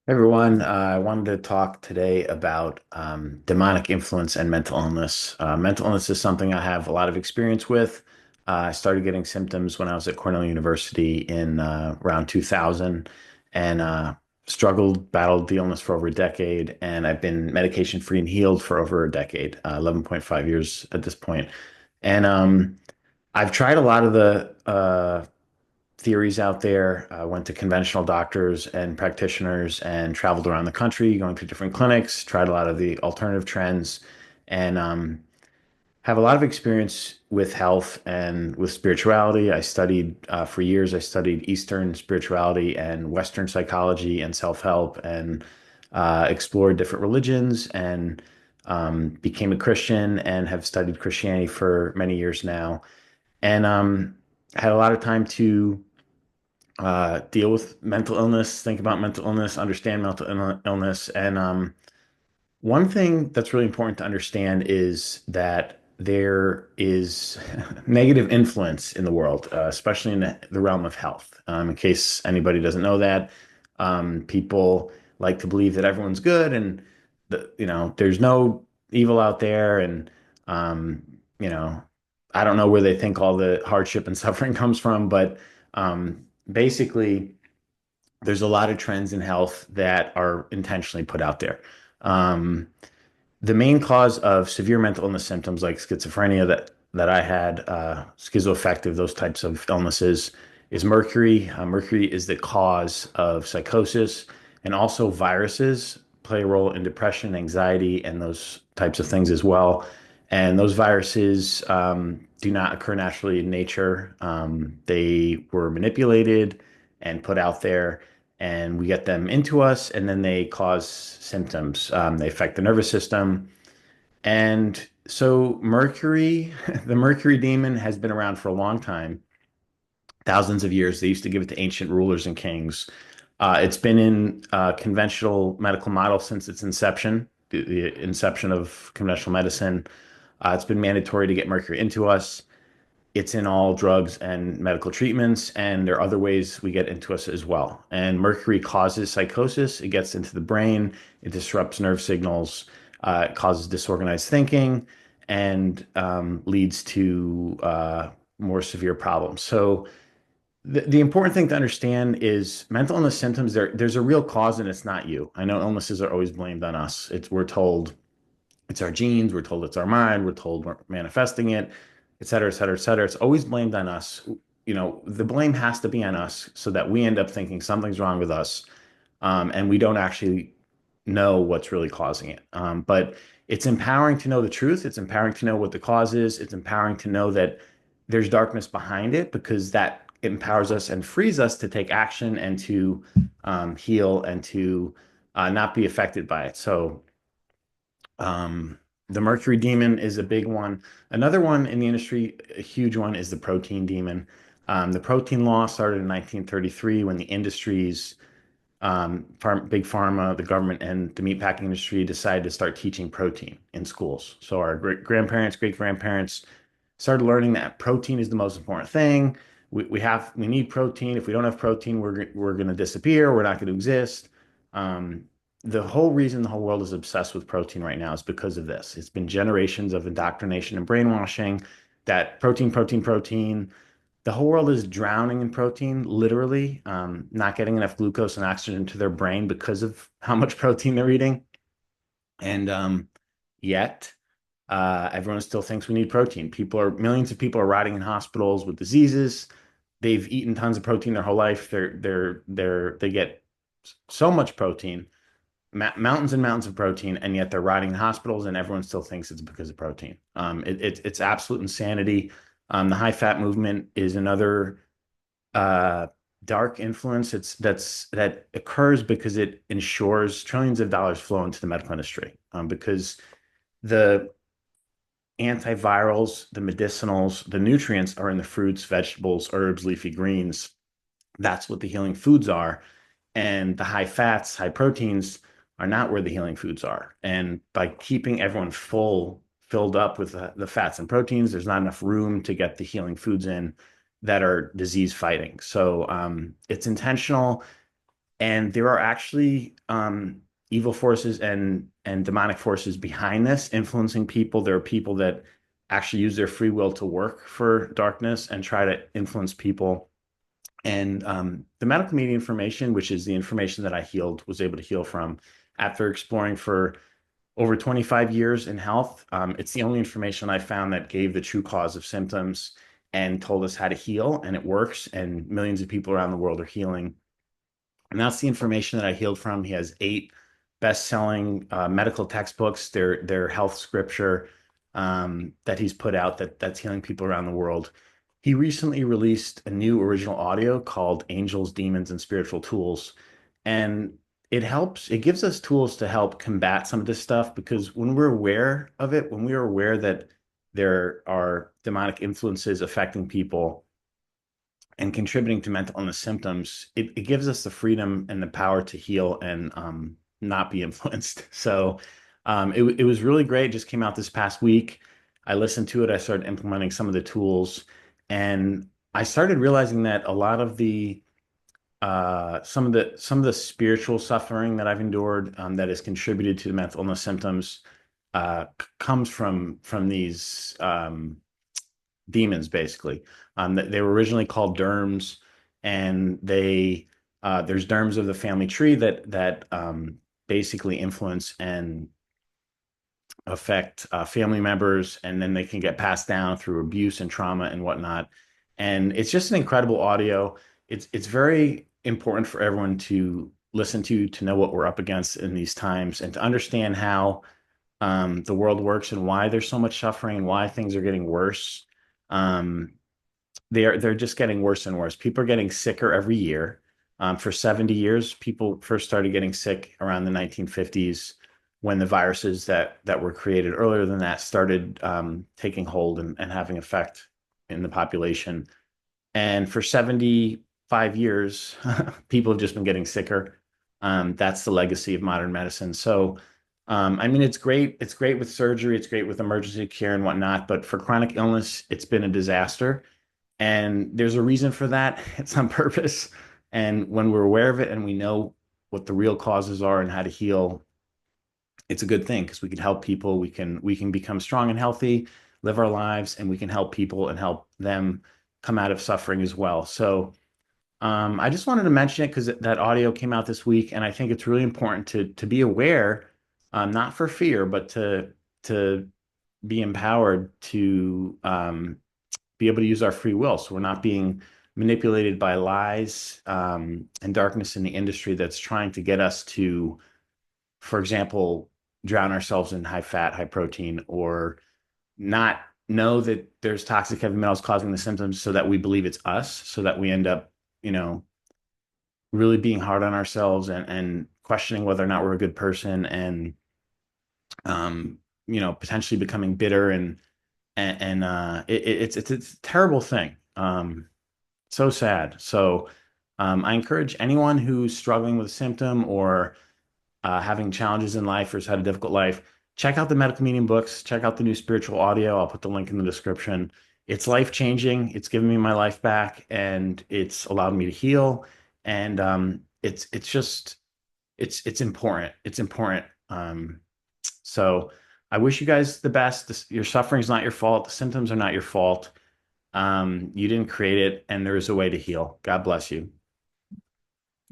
Everyone, I wanted to talk today about demonic influence and mental illness. Mental illness is something I have a lot of experience with. I started getting symptoms when I was at Cornell University in around 2000 and battled the illness for over a decade. And I've been medication free and healed for over a decade, 11.5 years at this point. And I've tried a lot of the theories out there. I went to conventional doctors and practitioners and traveled around the country, going to different clinics, tried a lot of the alternative trends, and have a lot of experience with health and with spirituality. I studied for years. I studied Eastern spirituality and Western psychology and self-help and explored different religions and became a Christian and have studied Christianity for many years now. And had a lot of time to deal with mental illness, think about mental illness, understand illness. And one thing that's really important to understand is that there is negative influence in the world, especially in the realm of health. In case anybody doesn't know that, people like to believe that everyone's good and there's no evil out there. And um, you know, I don't know where they think all the hardship and suffering comes from, but basically, there's a lot of trends in health that are intentionally put out there. Um, the main cause of severe mental illness symptoms like schizophrenia that I had, schizoaffective, those types of illnesses, is mercury. Mercury is the cause of psychosis, and also viruses play a role in depression, anxiety, and those types of things as well. And those viruses do not occur naturally in nature. They were manipulated and put out there, and we get them into us, and then they cause symptoms. They affect the nervous system. And so, Mercury, the Mercury demon, has been around for a long time, thousands of years. They used to give it to ancient rulers and kings. It's been in conventional medical models since its inception, the inception of conventional medicine. It's been mandatory to get mercury into us. It's in all drugs and medical treatments, and there are other ways we get into us as well. And mercury causes psychosis. It gets into the brain. It disrupts nerve signals. It causes disorganized thinking and leads to more severe problems. So the important thing to understand is mental illness symptoms. There's a real cause, and it's not you. I know illnesses are always blamed on us. We're told it's our genes. We're told it's our mind. We're told we're manifesting it, et cetera, et cetera, et cetera. It's always blamed on us. The blame has to be on us so that we end up thinking something's wrong with us, and we don't actually know what's really causing it. But it's empowering to know the truth. It's empowering to know what the cause is. It's empowering to know that there's darkness behind it because that empowers us and frees us to take action and to heal and to not be affected by it. So the mercury demon is a big one. Another one in the industry, a huge one, is the protein demon. The protein law started in 1933 when the industries, big pharma, the government, and the meatpacking industry decided to start teaching protein in schools. So our grandparents, great grandparents started learning that protein is the most important thing. We need protein. If we don't have protein, we're going to disappear. We're not going to exist. Um, the whole reason the whole world is obsessed with protein right now is because of this. It's been generations of indoctrination and brainwashing that protein, protein, protein. The whole world is drowning in protein, literally, not getting enough glucose and oxygen to their brain because of how much protein they're eating. And yet, everyone still thinks we need protein. Millions of people are rotting in hospitals with diseases. They've eaten tons of protein their whole life. They get so much protein, mountains and mountains of protein, and yet they're rotting in hospitals, and everyone still thinks it's because of protein. It's absolute insanity. The high fat movement is another uh, dark influence. That occurs because it ensures trillions of dollars flow into the medical industry. Because the antivirals, the medicinals, the nutrients are in the fruits, vegetables, herbs, leafy greens. That's what the healing foods are. And the high fats, high proteins are not where the healing foods are. And by keeping everyone filled up with the fats and proteins, there's not enough room to get the healing foods in that are disease fighting. So it's intentional. And there are actually evil forces and demonic forces behind this, influencing people. There are people that actually use their free will to work for darkness and try to influence people. And the medical media information, which is the information that I healed, was able to heal from after exploring for over 25 years in health. It's the only information I found that gave the true cause of symptoms and told us how to heal, and it works. And millions of people around the world are healing. And that's the information that I healed from. He has 8 best-selling medical textbooks. They're health scripture that he's put out that's healing people around the world. He recently released a new original audio called Angels, Demons, and Spiritual Tools. And it gives us tools to help combat some of this stuff because when we're aware of it, when we are aware that there are demonic influences affecting people and contributing to mental illness symptoms, it gives us the freedom and the power to heal and not be influenced. So it was really great. It just came out this past week. I listened to it. I started implementing some of the tools, and I started realizing that a lot of the some of the spiritual suffering that I've endured that has contributed to the mental illness symptoms comes from these demons, basically. They were originally called derms, and there's derms of the family tree that basically influence and affect family members, and then they can get passed down through abuse and trauma and whatnot. And it's just an incredible audio. It's very important for everyone to listen to know what we're up against in these times and to understand how the world works and why there's so much suffering and why things are getting worse. Um, they're just getting worse and worse. People are getting sicker every year. For 70 years, people first started getting sick around the 1950s when the viruses that were created earlier than that started taking hold and having effect in the population. And for 75 years, people have just been getting sicker. That's the legacy of modern medicine. So, I mean, it's great. It's great with surgery. It's great with emergency care and whatnot. But for chronic illness, it's been a disaster. And there's a reason for that. It's on purpose. And when we're aware of it and we know what the real causes are and how to heal, it's a good thing because we can help people. We can become strong and healthy, live our lives, and we can help people and help them come out of suffering as well. So I just wanted to mention it because that audio came out this week, and I think it's really important to be aware, not for fear, but to be empowered to be able to use our free will. So we're not being manipulated by lies and darkness in the industry that's trying to get us to, for example, drown ourselves in high fat, high protein, or not know that there's toxic heavy metals causing the symptoms so that we believe it's us, so that we end up, really being hard on ourselves and questioning whether or not we're a good person and, potentially becoming bitter and it's a terrible thing. So sad. So I encourage anyone who's struggling with a symptom or having challenges in life or has had a difficult life, check out the medical meaning books, check out the new spiritual audio. I'll put the link in the description. It's life changing. It's given me my life back and it's allowed me to heal. And it's just it's important. It's important. So I wish you guys the best. Your suffering is not your fault. The symptoms are not your fault. You didn't create it, and there is a way to heal. God bless you.